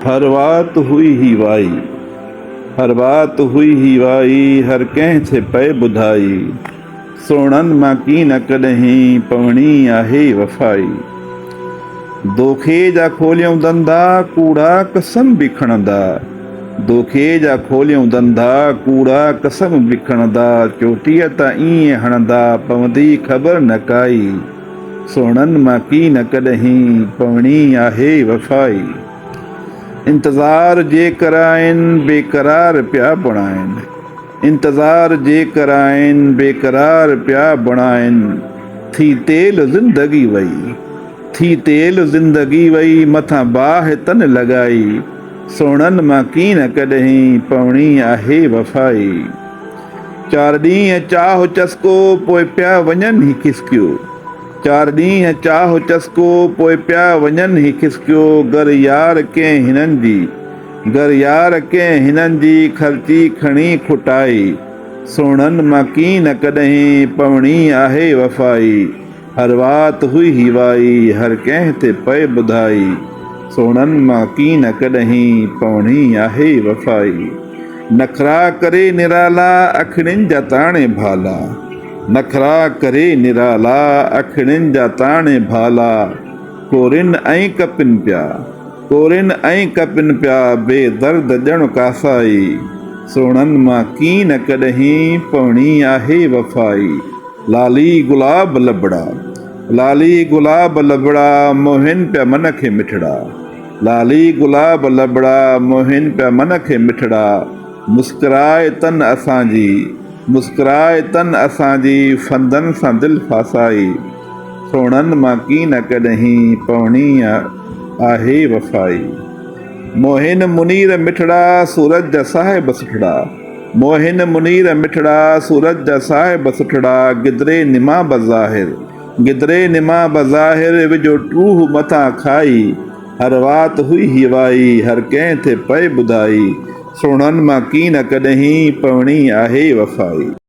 हर बात हुई ही वाई, हर बात हुई ही वाई, हर कंहिं थे पए ॿुधाई। सोणनि मां की न कॾहिं पवणी आहे वफ़ाई। दोखे जा खोलियऊं धंधा, कूड़ा कसम बि खणंदा। दोखे जा खोलियऊं धंधा, कूड़ा कसम बि खणंदा। चोटीअ त ईअं हणंदा, पवंदी ख़बर न काई। सोणनि मां की न कॾहिं पवणी आहे वफ़ाई। इंतज़ार जे कराइनि बेक़रार पिया बणाइनि। इंतज़ार जे कराइनि बेक़रार पिया बणाइनि। थी तेल ज़िंदगी वई, थी तेल ज़िंदगी वई, मथां बाहि तन लॻाई। सोणनि मां की न कॾहिं पवणी आहे वफ़ाई। 4 ॾींहं चाहो चस्को, पोइ पिया वञनि ही खिसकियो। 4 ॾींहं चाहो चस्को, पोइ पिया वञनि ही खिसकियो। घर यार कंहिं हिननि जी, घर यार कंहिं हिननि जी, ख़र्ची खणी खुटाई। सोणनि मां की न कॾहिं पवणी आहे वफ़ाई। हर बात हुई ही वाई, हर कंहिं ते पए ॿुधाई। सोणनि मां की न कॾहिं पवणी आहे वफ़ाई। नखरा करे निराला, अखियुनि जा ताणे भाला। नखरा करे निराला, अखियुनि जा ताणे भाला। कोरिन ऐं कपिन पिया, कोरिन ऐं कपिन पिया, बेदर्द ॼण कासाई। सोणनि मां की न कॾहिं पवणी आहे वफ़ाई। लाली गुलाब लबड़ा, लाली गुलाब लबड़ा, मोहिन पिया मन खे मिठड़ा। लाली गुलाब लबड़ा, मोहिन पिया मन खे मिठड़ा। मुस्कुराए तन असांजी, मुस्कुराए तन असांजी, फंदनि सां दिलि फासाई। सोणनि मां की न कॾहिं पवणी आहे वफ़ाई। मोहिन मुनीर मिठड़ा, सूरज जा साहिब सुठड़ा। मोहिन मुनीर मिठड़ा, सूरज जा साहिब सुठड़ा। गिदरे निमा बज़ाहिर, गिदरे निमा बज़ाहिर, विझो टूह मथां खाई। हर बात हुई ही वाई, हर कंहिं थे पए ॿुधाई। सोणनि मां की न कॾहिं पवणी आहे वफ़ाई।